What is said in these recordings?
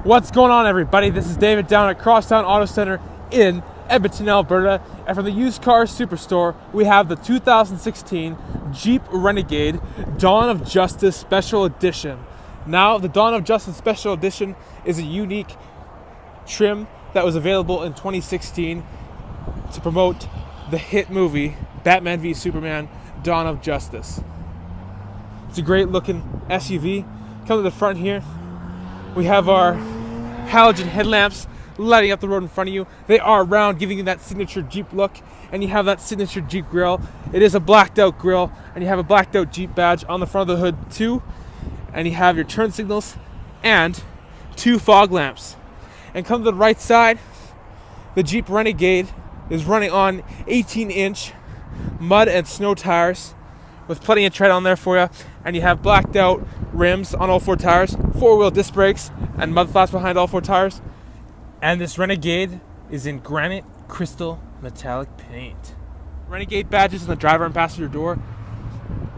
What's going on, everybody? This is David down at Crosstown Auto Centre in Edmonton, Alberta. And from the used car superstore, we have the 2016 Jeep Renegade Dawn of Justice Special Edition. Now, the Dawn of Justice Special Edition is a unique trim that was available in 2016 to promote the hit movie Batman v Superman Dawn of Justice. It's a great looking SUV. Come to the front here. We have our halogen headlamps lighting up the road in front of you. They are round, giving you that signature Jeep look, and you have that signature Jeep grille. It is a blacked out grille, and you have a blacked out Jeep badge on the front of the hood too, and you have your turn signals and 2 fog lamps. And come to the right side, the Jeep Renegade is running on 18-inch mud and snow tires with plenty of tread on there for you, and you have blacked out rims on all 4 tires, 4-wheel disc brakes, and mud flaps behind all 4 tires. And this Renegade is in granite crystal metallic paint. Renegade badges in the driver and passenger door,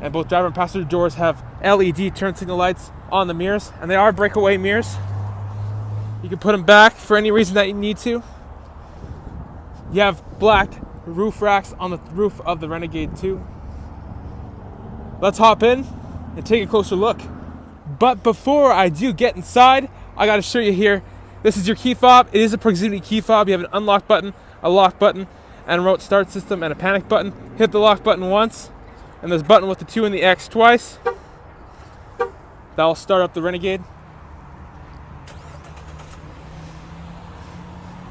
and both driver and passenger doors have LED turn signal lights on the mirrors, and they are breakaway mirrors. You can put them back for any reason that you need to. You have black roof racks on the roof of the Renegade too. Let's hop in and take a closer look. But before I do get inside, I gotta show you here. This is your key fob. It is a proximity key fob. You have an unlock button, a lock button, and a remote start system, and a panic button. Hit the lock button once, and this button with the 2 and the X twice. That'll start up the Renegade.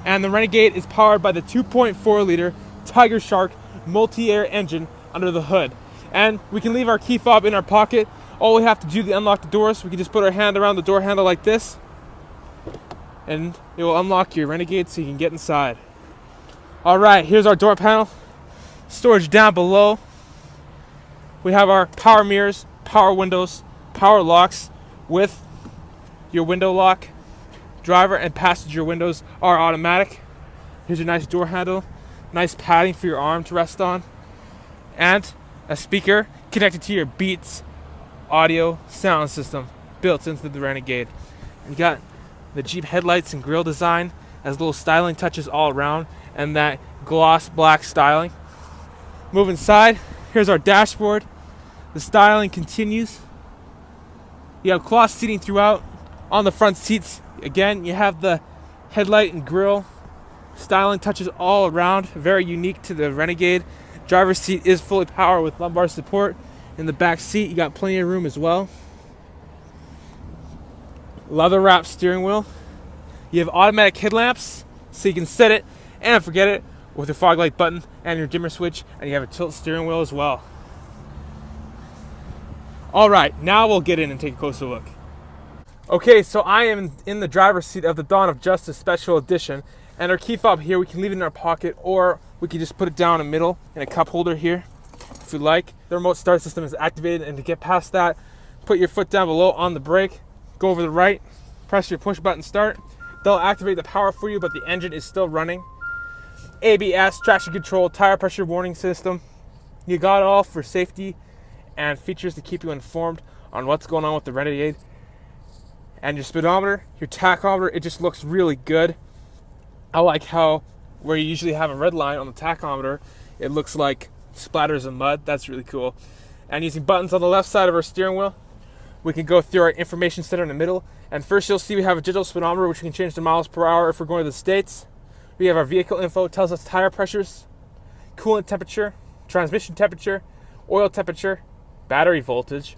And the Renegade is powered by the 2.4 liter TigerShark MultiAir Engine under the hood. And we can leave our key fob in our pocket. All we have to do to unlock the doors, we can just put our hand around the door handle like this, and it will unlock your Renegade so you can get inside. Alright, here's our door panel. Storage down below. We have our power mirrors, power windows, power locks with your window lock. Driver and passenger windows are automatic. Here's your nice door handle, nice padding for your arm to rest on, and a speaker connected to your Beats audio sound system built into the Renegade. You got the Jeep headlights and grille design as little styling touches all around, and that gloss black styling. Move inside. Here's our dashboard. The styling continues. You have cloth seating throughout. On the front seats, again, you have the headlight and grille styling touches all around, very unique to the Renegade. Driver's seat is fully powered with lumbar support. In the back seat, you got plenty of room as well. Leather wrapped steering wheel. You have automatic headlamps, so you can set it and forget it with your fog light button and your dimmer switch, and you have a tilt steering wheel as well. Alright, now we'll get in and take a closer look. Okay, so I am in the driver's seat of the Dawn of Justice Special Edition, and our key fob here, we can leave it in our pocket, or we can just put it down in the middle in a cup holder here, if you like. The remote start system is activated, and to get past that, put your foot down below on the brake, go over the right, press your push button start. They'll activate the power for you, but the engine is still running. ABS, traction control, tire pressure warning system. You got it all for safety and features to keep you informed on what's going on with the Renegade. And your speedometer, your tachometer, it just looks really good. I like how where you usually have a red line on the tachometer, it looks like splatters of mud. That's really cool. And using buttons on the left side of our steering wheel, we can go through our information center in the middle. And first you'll see we have a digital speedometer, which we can change to miles per hour if we're going to the States. We have our vehicle info, tells us tire pressures, coolant temperature, transmission temperature, oil temperature, battery voltage,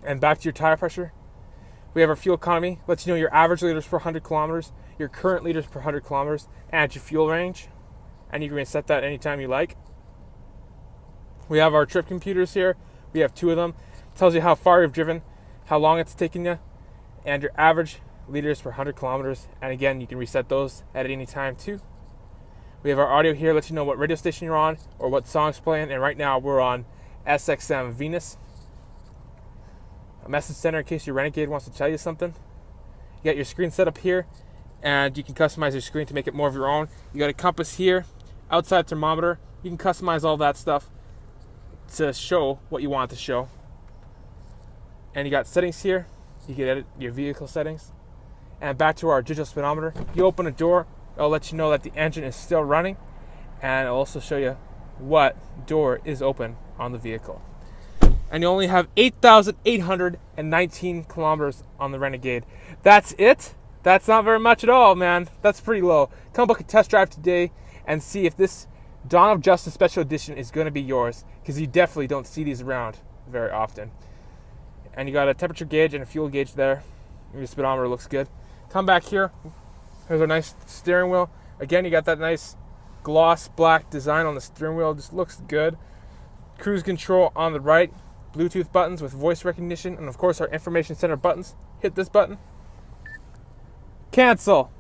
and back to your tire pressure. We have our fuel economy, lets you know your average liters per 100 kilometers, your current liters per 100 kilometers, and your fuel range. And you can reset that anytime you like. We have our trip computers here. We have 2 of them. It tells you how far you've driven, how long it's taken you, and your average liters per 100 kilometers. And again, you can reset those at any time too. We have our audio here, lets you know what radio station you're on or what song's playing. And right now we're on SXM Venus. A message center in case your Renegade wants to tell you something. You got your screen set up here, and you can customize your screen to make it more of your own. You got a compass here, outside thermometer. You can customize all that stuff to show what you want to show. And you got settings here. You can edit your vehicle settings. And back to our digital speedometer. You open a door, it'll let you know that the engine is still running, and it'll also show you what door is open on the vehicle. And you only have 8,819 kilometers on the Renegade. That's it? That's not very much at all, man. That's pretty low. Come book a test drive today and see if this Dawn of Justice Special Edition is going to be yours, because you definitely don't see these around very often. And you got a temperature gauge and a fuel gauge there. Your speedometer looks good. Come back here. Here's a nice steering wheel. Again, you got that nice gloss black design on the steering wheel. Just looks good. Cruise control on the right. Bluetooth buttons with voice recognition, and of course our information center buttons. Hit this button. Cancel.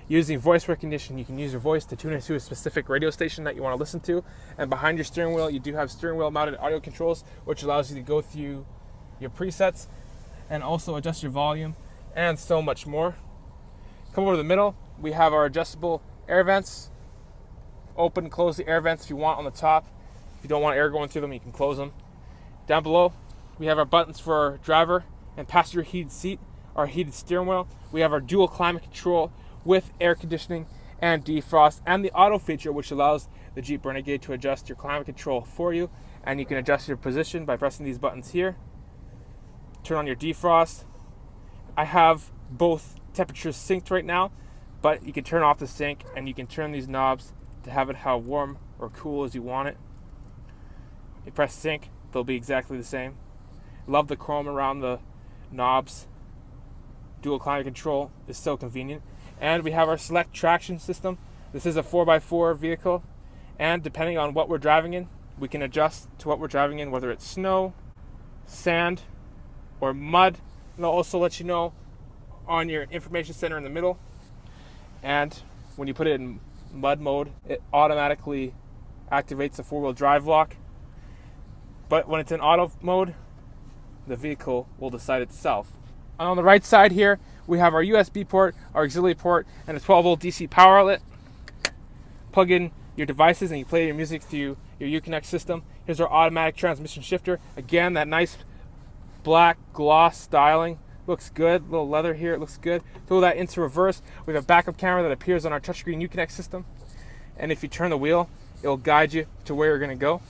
Using voice recognition, you can use your voice to tune into a specific radio station that you want to listen to. And behind your steering wheel, you do have steering wheel mounted audio controls, which allows you to go through your presets and also adjust your volume and so much more. Come over to the middle, we have our adjustable air vents. Open and close the air vents if you want on the top. If you don't want air going through them, you can close them. Down below, we have our buttons for our driver and passenger heated seat, our heated steering wheel. We have our dual climate control with air conditioning and defrost, and the auto feature, which allows the Jeep Renegade to adjust your climate control for you. And you can adjust your position by pressing these buttons here. Turn on your defrost. I have both temperatures synced right now, but you can turn off the sync and you can turn these knobs to have it how warm or cool as you want it. You press sync, they'll be exactly the same. Love the chrome around the knobs. Dual climate control is so convenient. And we have our Selec-Terrain System. This is a 4x4 vehicle, and depending on what we're driving in, we can adjust to what we're driving in, whether it's snow, sand, or mud. And it'll also let you know on your information center in the middle. And when you put it in mud mode, it automatically activates the 4-wheel drive lock. But when it's in auto mode, the vehicle will decide itself. And on the right side here, we have our USB port, our auxiliary port, and a 12-volt DC power outlet. Plug in your devices and you play your music through your Uconnect system. Here's our automatic transmission shifter. Again, that nice black gloss styling. Looks good. Little leather here, it looks good. Throw that into reverse. We have a backup camera that appears on our touchscreen Uconnect system. And if you turn the wheel, it'll guide you to where you're going to go.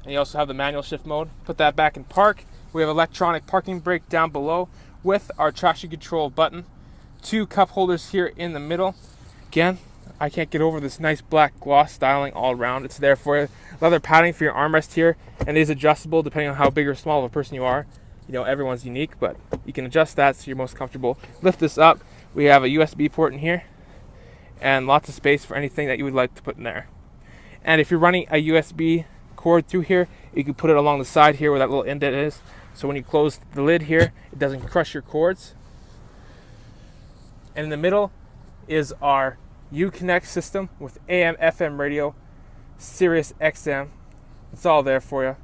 And you also have the manual shift mode. Put that back in park. We have electronic parking brake down below with our traction control button. 2 cup holders here in the middle. Again, I can't get over this nice black gloss styling all around. It's there for you. Leather padding for your armrest here, and it is adjustable depending on how big or small of a person you are. You know, everyone's unique, but you can adjust that so you're most comfortable. Lift this up. We have a USB port in here and lots of space for anything that you would like to put in there. And if you're running a USB cord through here, you can put it along the side here where that little indent is. So when you close the lid here, it doesn't crush your cords. And in the middle is our Uconnect system with AM, FM radio, SiriusXM. It's all there for you.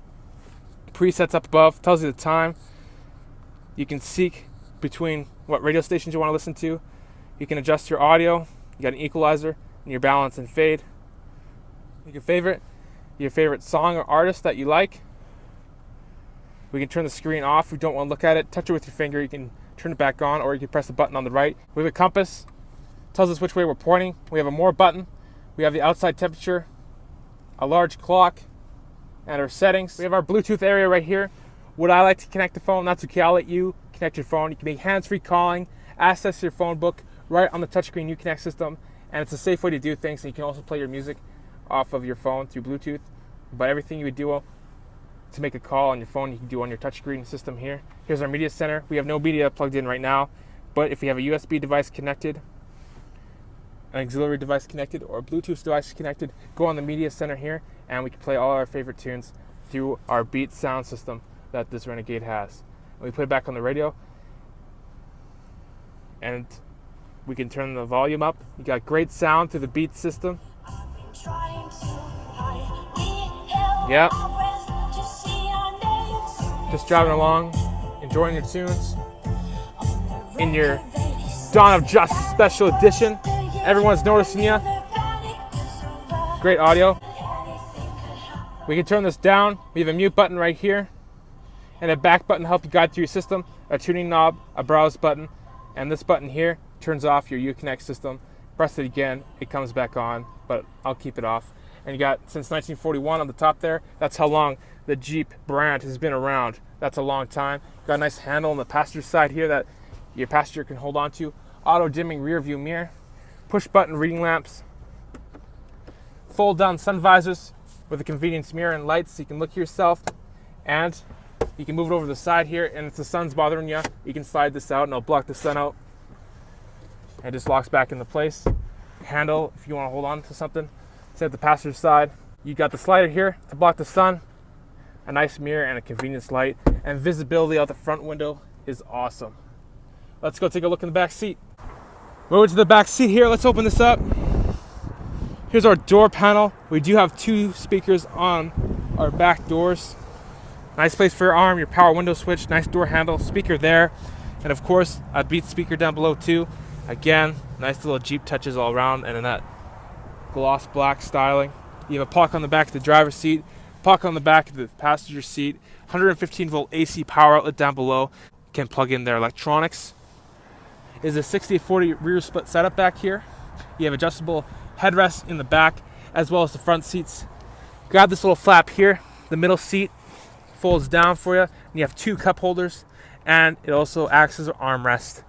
Presets up above, tells you the time. You can seek between what radio stations you want to listen to. You can adjust your audio. You got an equalizer and your balance and fade. You can favorite your favorite song or artist that you like. We can turn the screen off if you don't want to look at it. Touch it with your finger. You can turn it back on, or you can press the button on the right. We have a compass. Tells us which way we're pointing. We have a more button. We have the outside temperature, a large clock, and our settings. We have our Bluetooth area right here. Would I like to connect the phone? That's okay. I'll let you connect your phone. You can make hands-free calling, access your phone book right on the touchscreen Uconnect system, and it's a safe way to do things. And you can also play your music off of your phone through Bluetooth. But everything you would do to make a call on your phone, you can do on your touchscreen system here. Here's our media center. We have no media plugged in right now, but if you have a USB device connected, an auxiliary device connected, or a Bluetooth device connected, go on the media center here, and we can play all our favorite tunes through our Beat sound system that this Renegade has. And we put it back on the radio, and we can turn the volume up. You got great sound through the Beat system. Yep. Just driving along, enjoying your tunes in your Dawn of Justice Special Edition. Everyone's noticing you. Great audio. We can turn this down. We have a mute button right here. and a back button to help you guide through your system, a tuning knob, a browse button, and this button here turns off your Uconnect system. Press it again, it comes back on, but I'll keep it off. And you got since 1941 on the top there. That's how long the Jeep brand has been around. That's a long time. Got a nice handle on the passenger side here that your passenger can hold on to. Auto dimming rear view mirror, push button reading lamps, fold down sun visors with a convenience mirror and lights so you can look at yourself, and you can move it over to the side here, and if the sun's bothering you, you can slide this out and it'll block the sun out. And it just locks back into place. Handle, if you want to hold on to something, sit at the passenger side. You got the slider here to block the sun, a nice mirror and a convenience light, and visibility out the front window is awesome. Let's go take a look in the back seat. Moving to the back seat here, let's open this up. Here's our door panel. We do have 2 speakers on our back doors. Nice place for your arm, your power window switch, nice door handle, speaker there, and of course a Beats speaker down below too. Again, nice little Jeep touches all around, and in that gloss black styling. You have a pocket on the back of the driver's seat, pocket on the back of the passenger seat, 115 volt AC power outlet down below. Can plug in their electronics. Is a 60/40 rear split setup back here. You have adjustable headrests in the back as well as the front seats. Grab this little flap here. The middle seat folds down for you, and you have 2 cup holders, and it also acts as an armrest.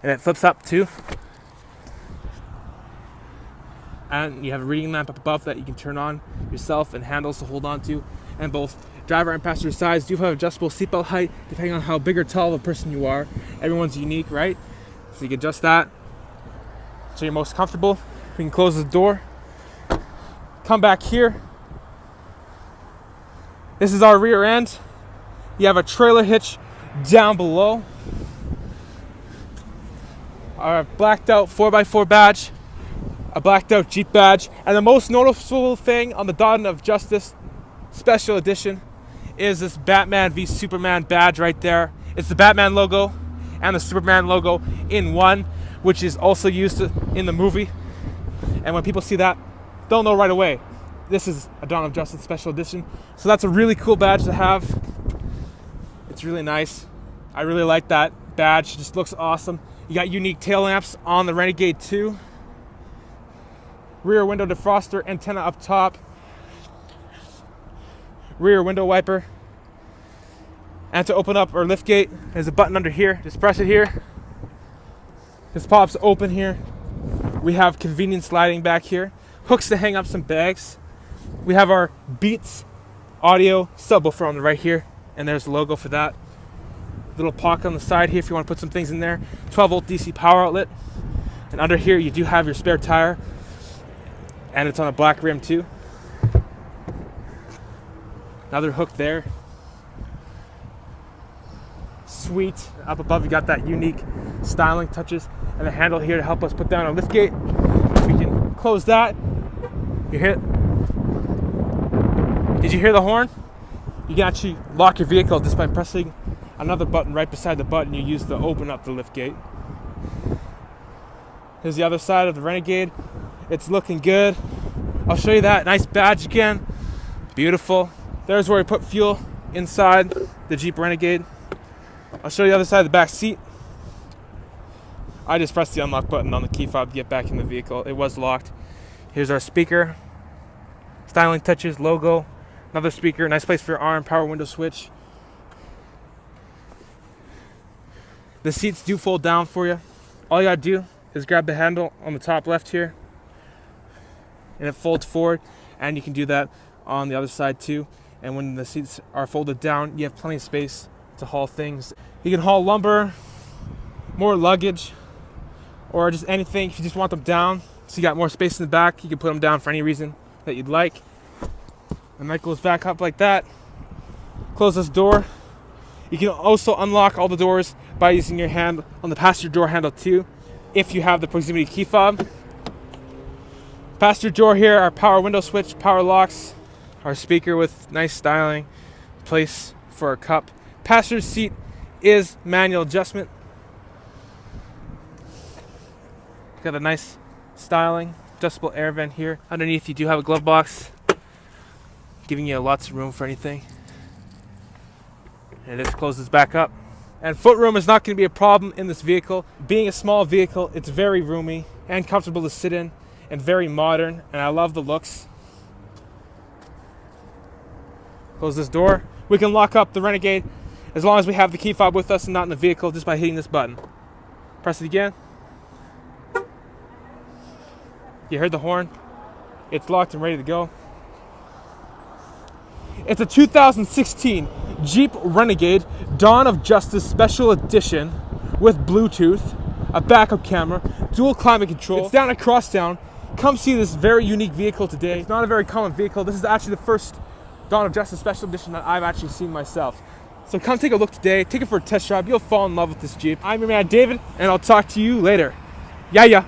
And it flips up too. And you have a reading lamp up above that you can turn on yourself, and handles to hold on to. And both driver and passenger sides do have adjustable seatbelt height depending on how big or tall of a person you are. Everyone's unique, right? So you can adjust that so you're most comfortable. We can close the door. Come back here. This is our rear end. You have a trailer hitch down below. Our blacked out 4x4 badge. A blacked out Jeep badge. And the most noticeable thing on the Dawn of Justice Special Edition is this Batman v Superman badge right there. It's the Batman logo and the Superman logo in one, which is also used in the movie. And when people see that, they'll know right away this is a Dawn of Justice Special Edition. So that's a really cool badge to have. It's really nice. I really like that badge. It just looks awesome. You got unique tail lamps on the Renegade 2. Rear window defroster, antenna up top. Rear window wiper. And to open up our lift gate, there's a button under here. Just press it here. This pops open here. We have convenience lighting back here. Hooks to hang up some bags. We have our Beats audio subwoofer on the right here, and there's the logo for that. Little pocket on the side here if you want to put some things in there. 12 volt DC power outlet. And under here you do have your spare tire, and it's on a black rim too. Another hook there. Sweet. Up above you got that unique styling touches, and a handle here to help us put down our lift gate. We can close that. You hear it? Did you hear the horn? You can actually lock your vehicle just by pressing another button right beside the button you use to open up the lift gate. Here's the other side of the Renegade. It's looking good. I'll show you that nice badge again. Beautiful. There's where we put fuel inside the Jeep Renegade. I'll show you the other side of the back seat. I just pressed the unlock button on the key fob to get back in the vehicle. It was locked. Here's our speaker. Styling touches, logo. Another speaker, nice place for your arm, power window switch. The seats do fold down for you. All you gotta do is grab the handle on the top left here, and it folds forward, and you can do that on the other side too. And when the seats are folded down, you have plenty of space to haul things. You can haul lumber, more luggage, or just anything if you just want them down. So you got more space in the back, you can put them down for any reason that you'd like. And that goes back up like that. Close this door. You can also unlock all the doors by using your hand on the passenger door handle too, if you have the proximity key fob. Passenger door here, our power window switch, power locks, our speaker with nice styling, place for a cup. Passenger seat is manual adjustment. Got a nice styling, adjustable air vent here. Underneath you do have a glove box, giving you lots of room for anything. And it just closes back up. And footroom is not going to be a problem in this vehicle. Being a small vehicle, it's very roomy and comfortable to sit in and very modern, and I love the looks. Close this door. We can lock up the Renegade as long as we have the key fob with us and not in the vehicle, just by hitting this button. Press it again. You heard the horn. It's locked and ready to go. It's a 2016 Jeep Renegade Dawn of Justice Special Edition with Bluetooth, a backup camera, dual climate control. It's down at Crosstown. Come see this very unique vehicle today. It's not a very common vehicle. This is actually the first Dawn of Justice Special Edition that I've actually seen myself. So come take a look today. Take it for a test drive. You'll fall in love with this Jeep. I'm your man David, and I'll talk to you later. Yeah.